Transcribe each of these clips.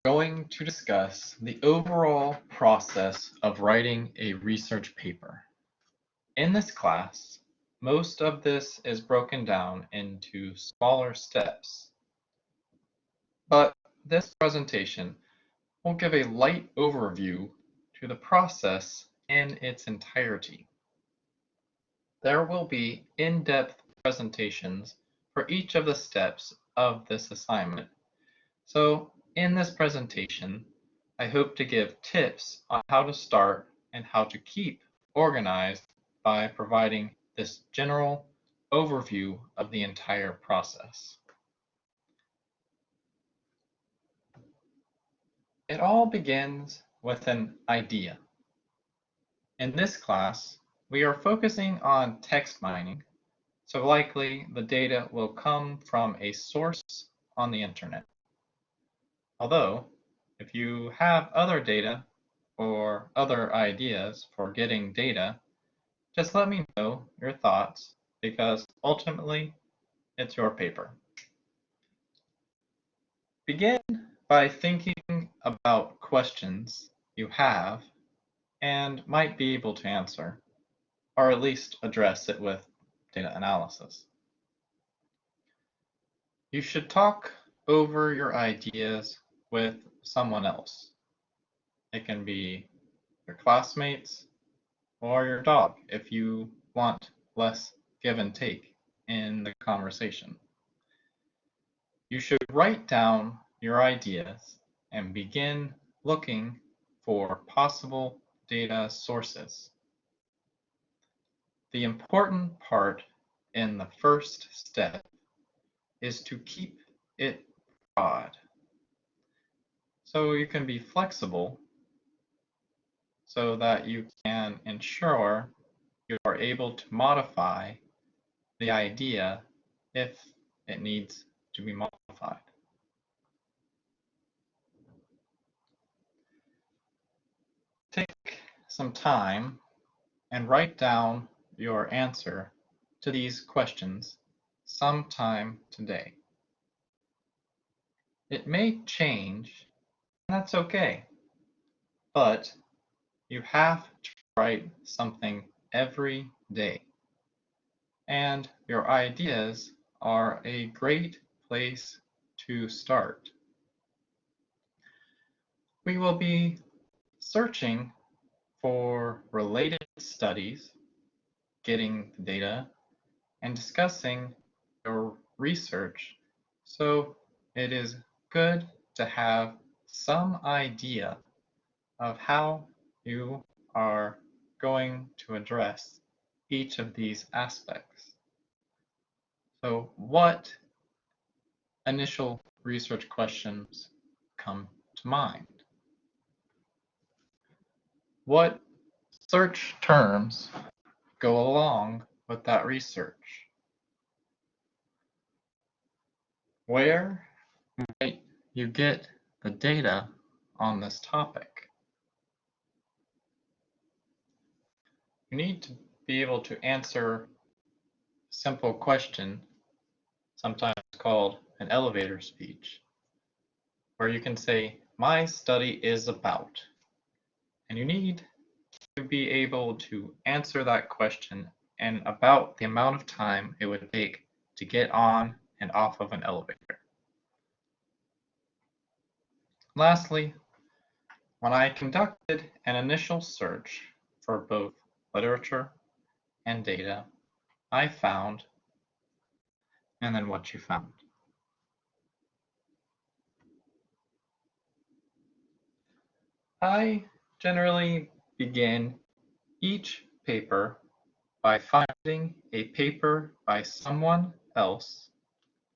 going to discuss the overall process of writing a research paper. In this class, most of this is broken down into smaller steps, but this presentation will give a light overview to the process in its entirety. There will be in-depth presentations for each of the steps of this assignment. So in this presentation, I hope to give tips on how to start and how to keep organized by providing this general overview of the entire process. It all begins with an idea. In this class, we are focusing on text mining, so likely the data will come from a source on the internet. Although, if you have other data or other ideas for getting data, just let me know your thoughts because ultimately it's your paper. Begin by thinking about questions you have and might be able to answer, or at least address it with data analysis. You should talk over your ideas with someone else. It can be your classmates or your dog if you want less give and take in the conversation. You should write down your ideas and begin looking for possible data sources. The important part in the first step is to keep it broad. So you can be flexible so that you can ensure you are able to modify the idea if it needs to be modified. Take some time and write down your answer to these questions sometime today. It may change, and that's okay, but you have to write something every day. And your ideas are a great place to start. We will be searching for related studies, getting the data, and discussing your research. So it is good to have some idea of how you are going to address each of these aspects. So what initial research questions come to mind? What search terms go along with that research? Where might you get the data on this topic? You need to be able to answer a simple question, sometimes called an elevator speech, where you can say, my study is about, and you need to be able to answer that question in about the amount of time it would take to get on and off of an elevator. Lastly, when I conducted an initial search for both literature and data, I found, and then what you found. I generally begin each paper by finding a paper by someone else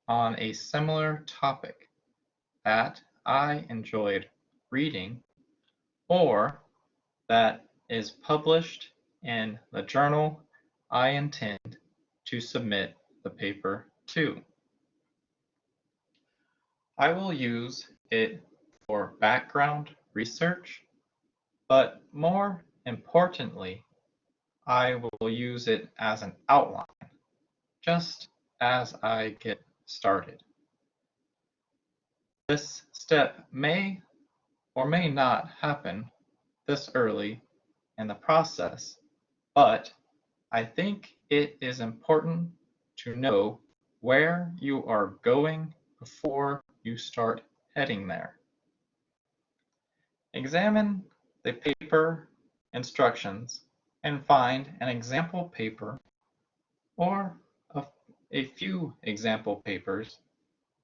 on a similar topic that I enjoyed reading or that is published in the journal I intend to submit the paper to. I will use it for background research, but more importantly, I will use it as an outline, just as I get started. This step may or may not happen this early in the process, but I think it is important to know where you are going before you start heading there. Examine the paper instructions and find an example paper or a few example papers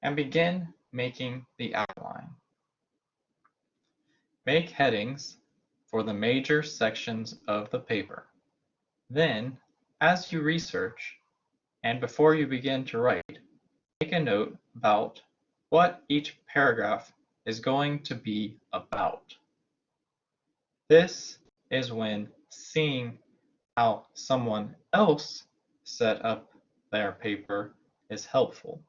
and begin making the outline. Make headings for the major sections of the paper. Then, as you research and before you begin to write, make a note about what each paragraph is going to be about. This is when seeing how someone else set up their paper is helpful.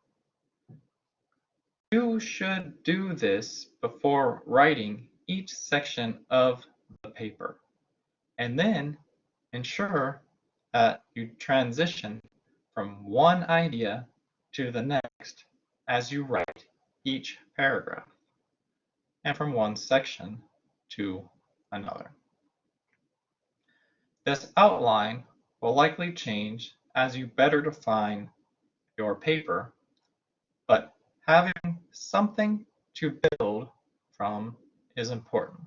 You should do this before writing each section of the paper, and then ensure that you transition from one idea to the next as you write each paragraph, and from one section to another. This outline will likely change as you better define your paper, but having something to build from is important.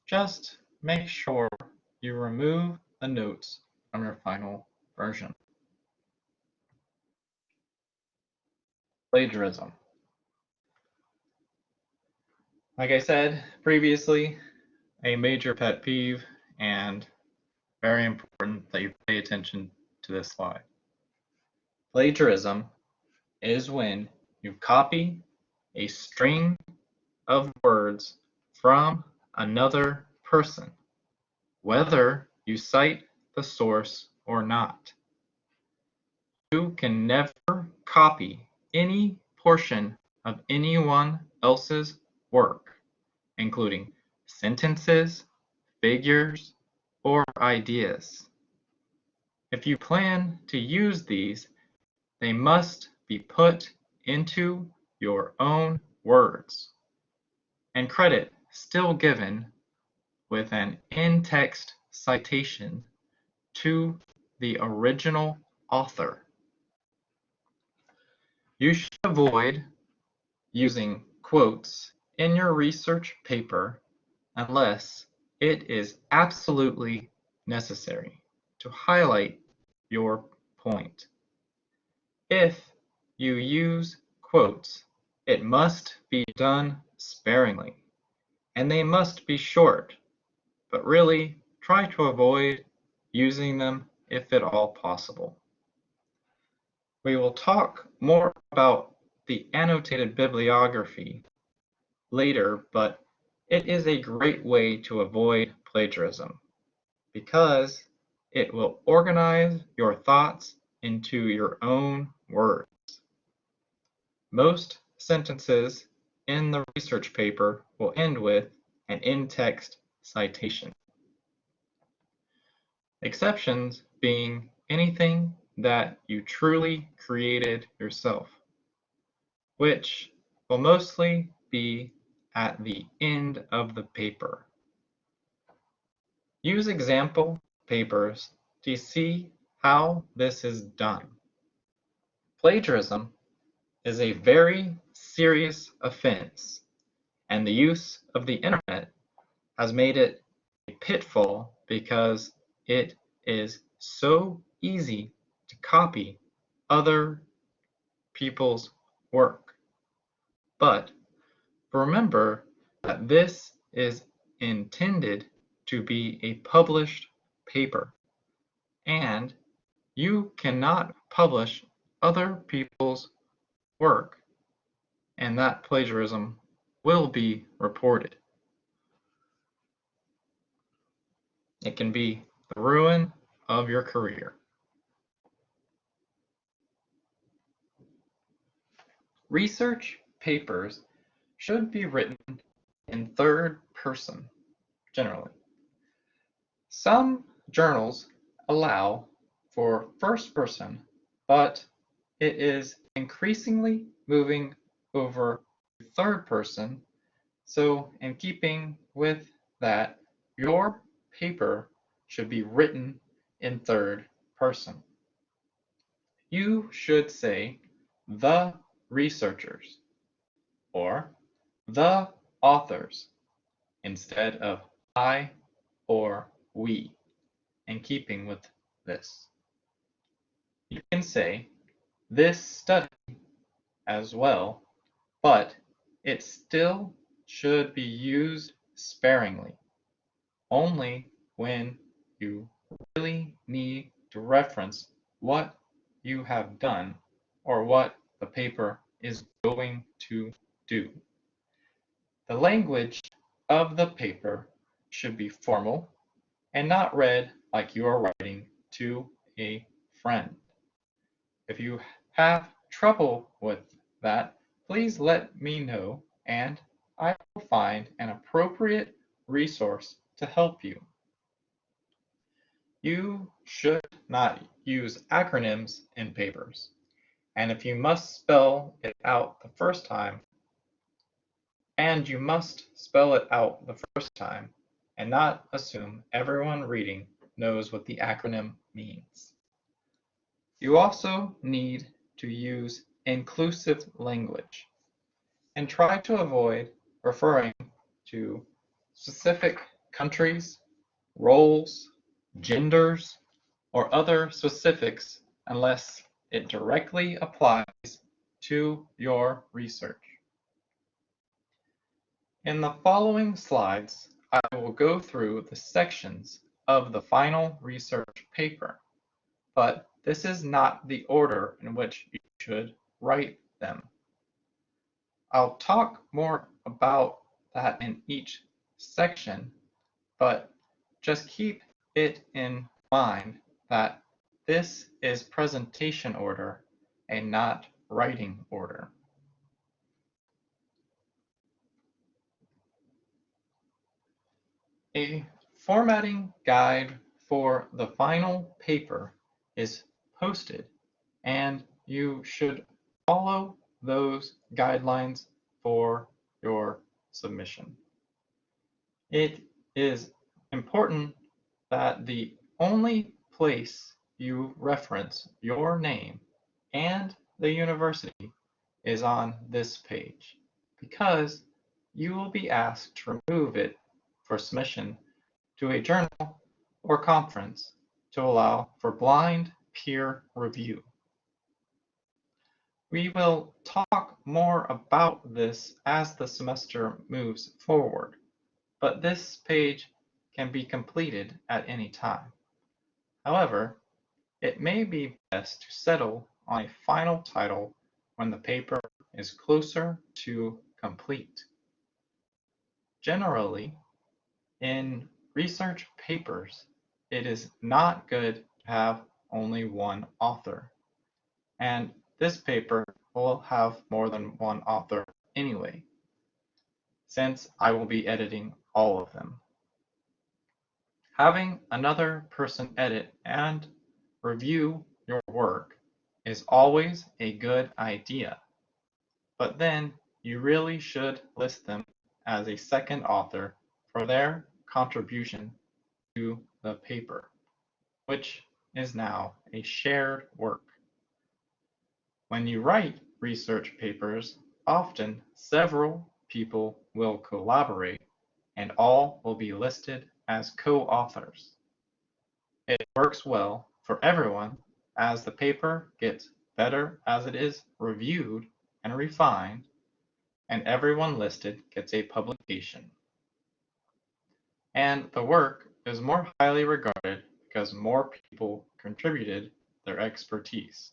Just make sure you remove the notes from your final version. Plagiarism. Like I said previously, a major pet peeve and very important that you pay attention to this slide. Plagiarism is when you copy a string of words from another person, whether you cite the source or not. You can never copy any portion of anyone else's work, including sentences, figures, or ideas. If you plan to use these, they must be put into your own words, and credit still given with an in-text citation to the original author. You should avoid using quotes in your research paper unless it is absolutely necessary to highlight your point. If you use quotes, it must be done sparingly, and they must be short, but really try to avoid using them if at all possible. We will talk more about the annotated bibliography later, but it is a great way to avoid plagiarism because it will organize your thoughts into your own words. Most sentences in the research paper will end with an in-text citation. Exceptions being anything that you truly created yourself, which will mostly be at the end of the paper. Use example papers to see how this is done. Plagiarism is a very serious offense, and the use of the internet has made it a pitfall because it is so easy to copy other people's work. But remember that this is intended to be a published paper, and you cannot publish other people's work, and that plagiarism will be reported. It can be the ruin of your career. Research papers should be written in third person, generally. Some journals allow for first person, but it is increasingly moving over to third person So in keeping with that, your paper should be written in third person. You should say the researchers or the authors instead of I or we, in keeping with this. You can say this study as well, but it still should be used sparingly, only when you really need to reference what you have done or what the paper is going to do. The language of the paper should be formal and not read like you are writing to a friend. If you have trouble with that, please let me know and I will find an appropriate resource to help you. You should not use acronyms in papers, and if you must spell it out the first time, and you must spell it out the first time and not assume everyone reading knows what the acronym means. You also need to use inclusive language and try to avoid referring to specific countries, roles, genders, or other specifics unless it directly applies to your research. In the following slides, I will go through the sections of the final research paper, but this is not the order in which you should write them. I'll talk more about that in each section, but just keep it in mind that this is presentation order and not writing order. A formatting guide for the final paper is posted, and you should follow those guidelines for your submission. It is important that the only place you reference your name and the university is on this page, because you will be asked to remove it for submission to a journal or conference to allow for blind peer review. We will talk more about this as the semester moves forward, but this page can be completed at any time. However, it may be best to settle on a final title when the paper is closer to complete. Generally, in research papers, it is not good to have only one author, and this paper will have more than one author anyway, since I will be editing all of them. Having another person edit and review your work is always a good idea, but then you really should list them as a second author for their contribution to the paper, which is now a shared work. When you write research papers, often several people will collaborate and all will be listed as co-authors. It works well for everyone as the paper gets better as it is reviewed and refined, and everyone listed gets a publication. And the work is more highly regarded because more people contributed their expertise.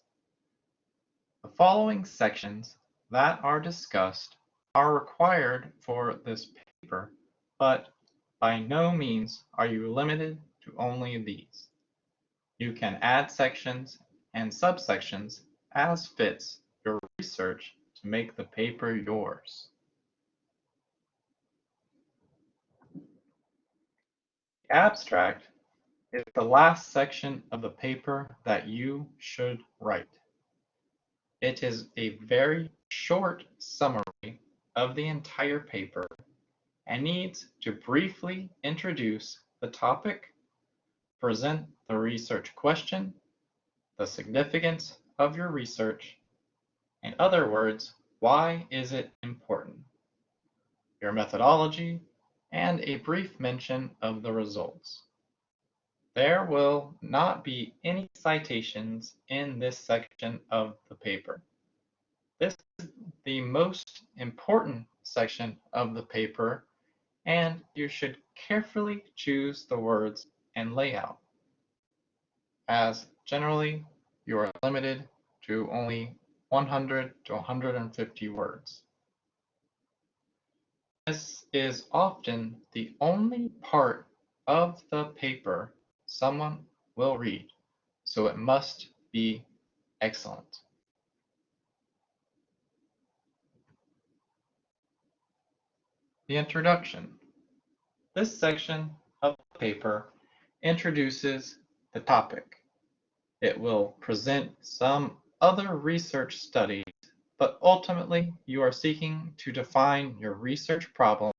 The following sections that are discussed are required for this paper, but by no means are you limited to only these. You can add sections and subsections as fits your research to make the paper yours. The abstract is the last section of the paper that you should write. It is a very short summary of the entire paper and needs to briefly introduce the topic, present the research question, the significance of your research, in other words, why is it important, your methodology, and a brief mention of the results. There will not be any citations in this section of the paper. This is the most important section of the paper, and you should carefully choose the words and layout, as generally you are limited to only 100 to 150 words. This is often the only part of the paper someone will read, so it must be excellent. The introduction. This section of the paper introduces the topic. It will present some other research studies, but ultimately you are seeking to define your research problem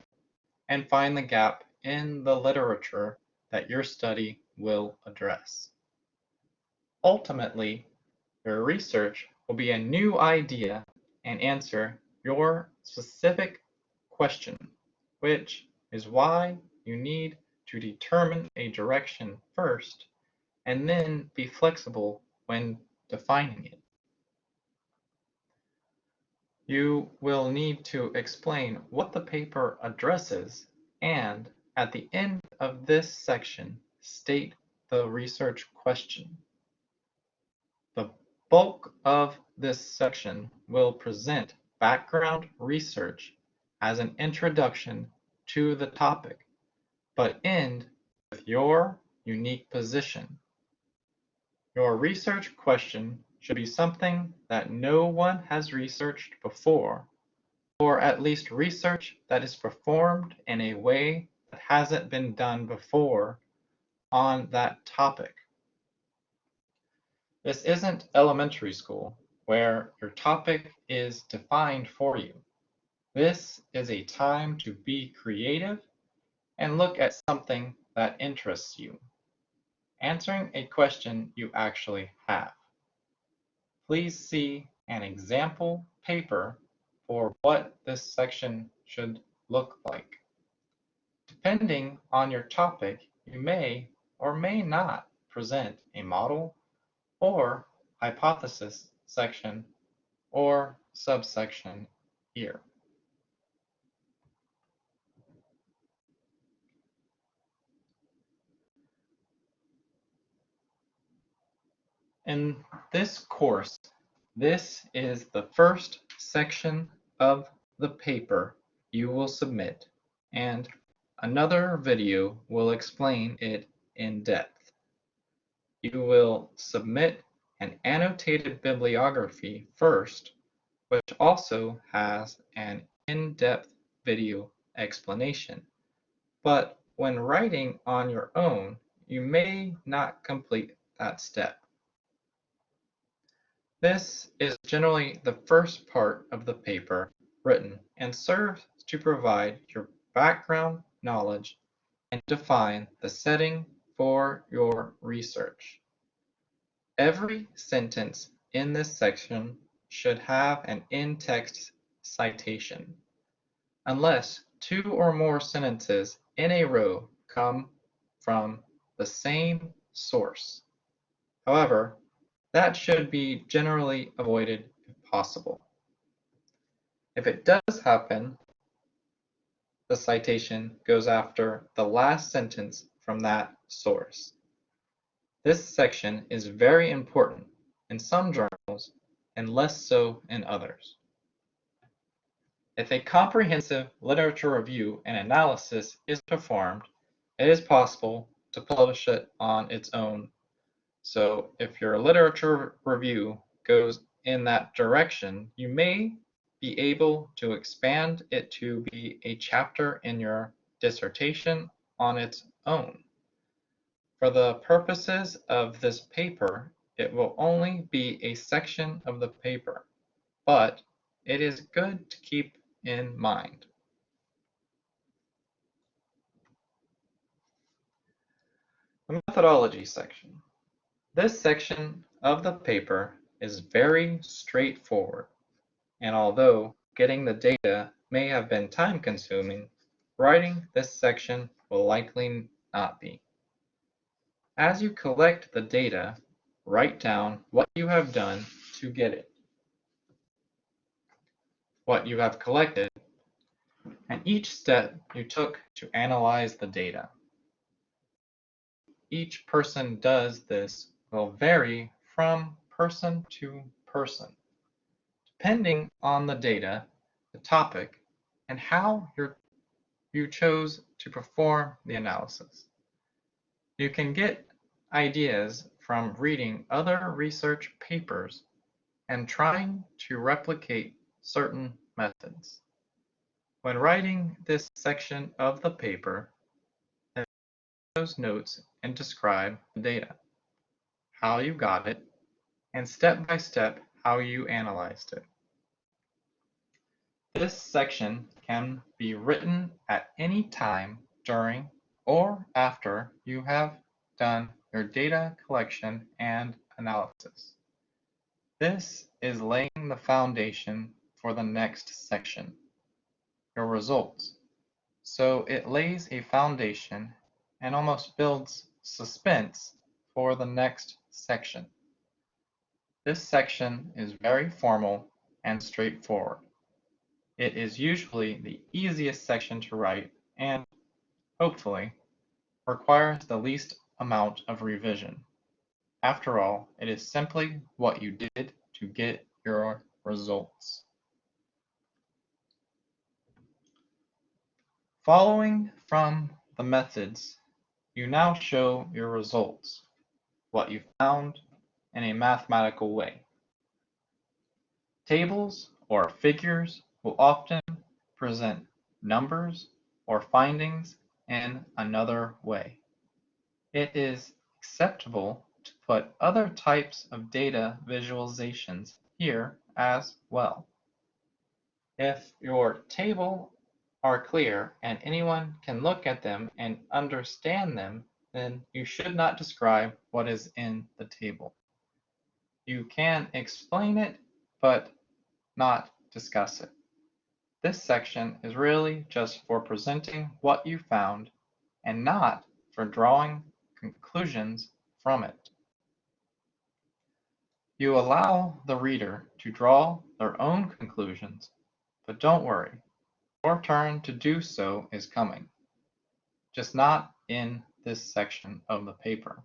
and find the gap in the literature that your study will address. Ultimately, your research will be a new idea and answer your specific question, which is why you need to determine a direction first and then be flexible when defining it. You will need to explain what the paper addresses and, at the end of this section, state the research question. The bulk of this section will present background research as an introduction to the topic, but end with your unique position. Your research question should be something that no one has researched before, or at least research that is performed in a way that hasn't been done before on that topic. This isn't elementary school, where your topic is defined for you. This is a time to be creative and look at something that interests you, answering a question you actually have. Please see an example paper for what this section should look like. Depending on your topic, you may or may not present a model or hypothesis section or subsection here. In this course, this is the first section of the paper you will submit, and another video will explain it in depth. You will submit an annotated bibliography first, which also has an in-depth video explanation. But when writing on your own, you may not complete that step. This is generally the first part of the paper written and serves to provide your background knowledge and define the setting for your research. Every sentence in this section should have an in-text citation, unless two or more sentences in a row come from the same source. However, that should be generally avoided if possible. If it does happen, the citation goes after the last sentence from that source. This section is very important in some journals and less so in others. If a comprehensive literature review and analysis is performed, it is possible to publish it on its own. So if your literature review goes in that direction, you may be able to expand it to be a chapter in your dissertation on its own. For the purposes of this paper, it will only be a section of the paper, but it is good to keep in mind. The methodology section. This section of the paper is very straightforward, and although getting the data may have been time-consuming, writing this section will likely not be. As you collect the data, write down what you have done to get it, what you have collected, and each step you took to analyze the data. Each person does this will vary from person to person, depending on the data, the topic, and how you chose to perform the analysis. You can get ideas from reading other research papers and trying to replicate certain methods. When writing this section of the paper, those notes and describe the data, how you got it, and step by step how you analyzed it. This section can be written at any time during or after you have done your data collection and analysis. This is laying the foundation for the next section, your results. So it lays a foundation and almost builds suspense for the next section. This section is very formal and straightforward. It is usually the easiest section to write and, hopefully, requires the least amount of revision. After all, it is simply what you did to get your results. Following from the methods, you now show your results, what you found, in a mathematical way. Tables or figures will often present numbers or findings in another way. It is acceptable to put other types of data visualizations here as well. If your table are clear and anyone can look at them and understand them, then you should not describe what is in the table. You can explain it, but not discuss it. This section is really just for presenting what you found and not for drawing conclusions from it. You allow the reader to draw their own conclusions, but don't worry, your turn to do so is coming, just not in this section of the paper.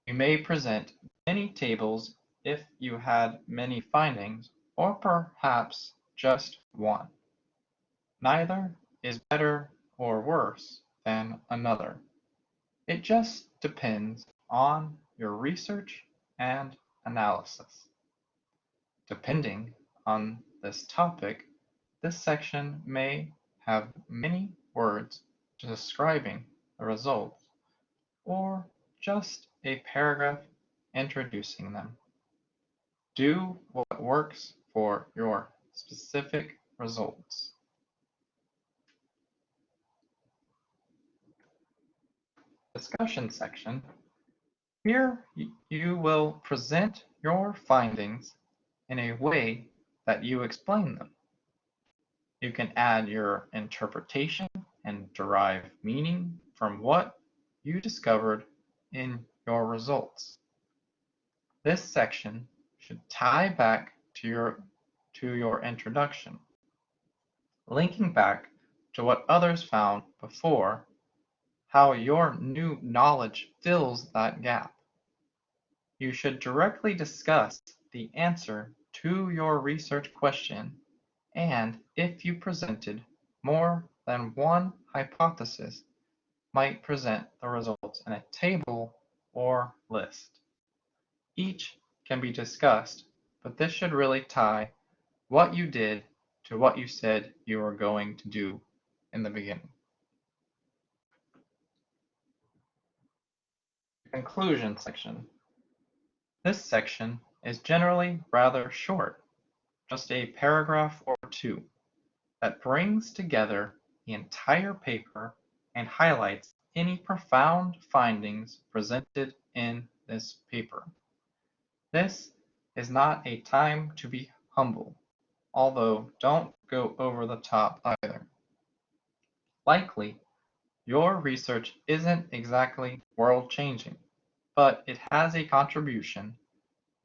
You may present many tables if you had many findings, or perhaps just one. Neither is better or worse than another. It just depends on your research and analysis. Depending on this topic, this section may have many words describing the results, or just a paragraph introducing them. Do what works for your specific results. Discussion section. Here you will present your findings in a way that you explain them. You can add your interpretation and derive meaning from what you discovered in your results. This section should tie back to your introduction, linking back to what others found before, how your new knowledge fills that gap. You should directly discuss the answer to your research question, and if you presented more than one hypothesis, might present the results in a table or list. Each can be discussed, but this should really tie what you did to what you said you were going to do in the beginning. Conclusion section. This section is generally rather short, just a paragraph or two, that brings together the entire paper and highlights any profound findings presented in this paper. This is not a time to be humble, although don't go over the top either. Likely, your research isn't exactly world-changing, but it has a contribution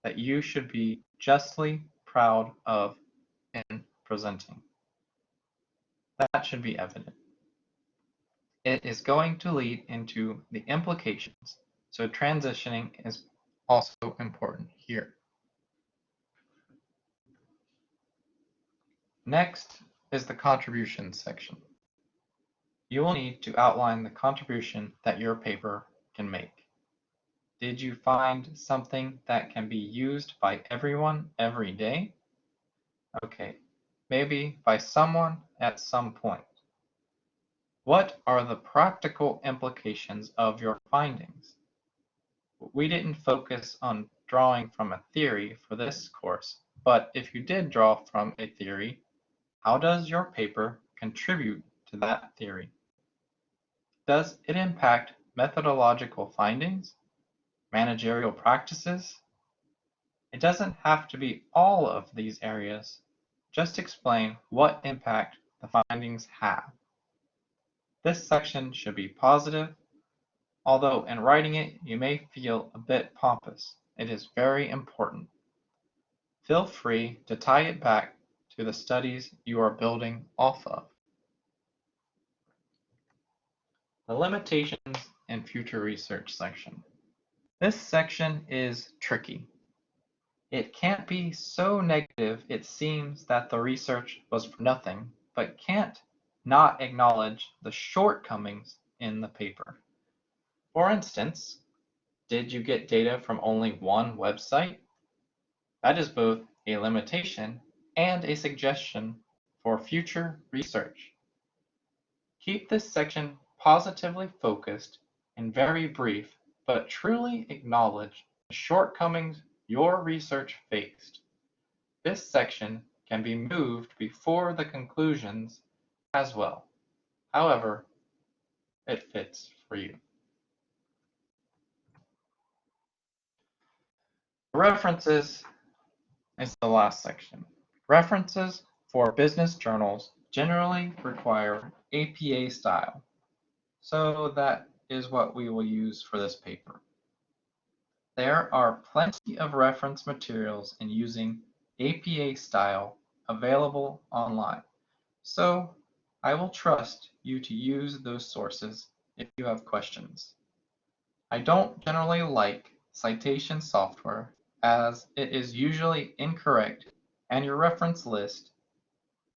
that you should be justly proud of in presenting. That should be evident. It is going to lead into the implications, so transitioning is also important here. Next is the contribution section. You will need to outline the contribution that your paper can make. Did you find something that can be used by everyone every day? Okay, maybe by someone at some point. What are the practical implications of your findings? We didn't focus on drawing from a theory for this course, but if you did draw from a theory, how does your paper contribute to that theory? Does it impact methodological findings, managerial practices? It doesn't have to be all of these areas. Just explain what impact the findings have. This section should be positive, although in writing it you may feel a bit pompous. It is very important. Feel free to tie it back to the studies you are building off of. The limitations in future research section. This section is tricky. It can't be so negative it seems that the research was for nothing, but can't not acknowledge the shortcomings in the paper. For instance, did you get data from only one website? That is both a limitation and a suggestion for future research. Keep this section positively focused and very brief, but truly acknowledge the shortcomings your research faced. This section can be moved before the conclusions as well. However, it fits for you. References is the last section. References for business journals generally require APA style, so that is what we will use for this paper. There are plenty of reference materials in using APA style available online, so I will trust you to use those sources if you have questions. I don't generally like citation software as it is usually incorrect and your reference list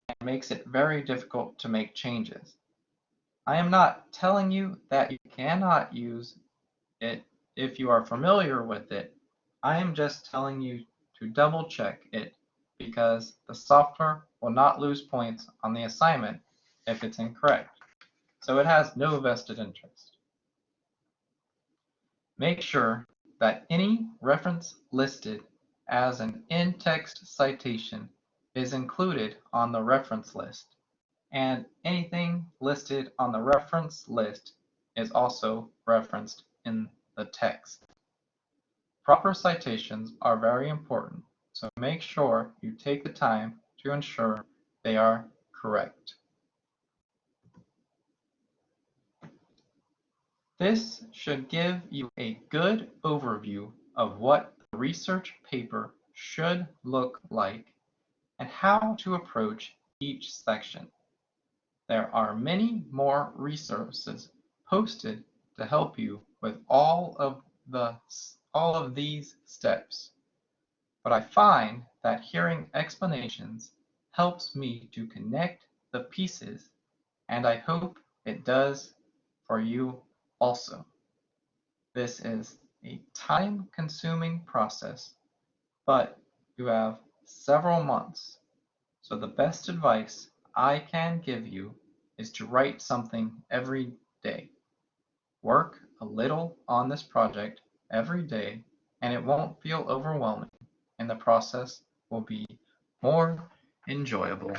and makes it very difficult to make changes. I am not telling you that you cannot use it if you are familiar with it. I am just telling you to double check it because the software will not lose points on the assignment if it's incorrect, so it has no vested interest. Make sure that any reference listed as an in-text citation is included on the reference list, and anything listed on the reference list is also referenced in the text. Proper citations are very important, so make sure you take the time to ensure they are correct. This should give you a good overview of what the research paper should look like and how to approach each section. There are many more resources posted to help you with all of these steps. But I find that hearing explanations helps me to connect the pieces, and I hope it does for you also. This is a time-consuming process, but you have several months, so the best advice I can give you is to write something every day. Work a little on this project every day, and it won't feel overwhelming, and the process will be more enjoyable.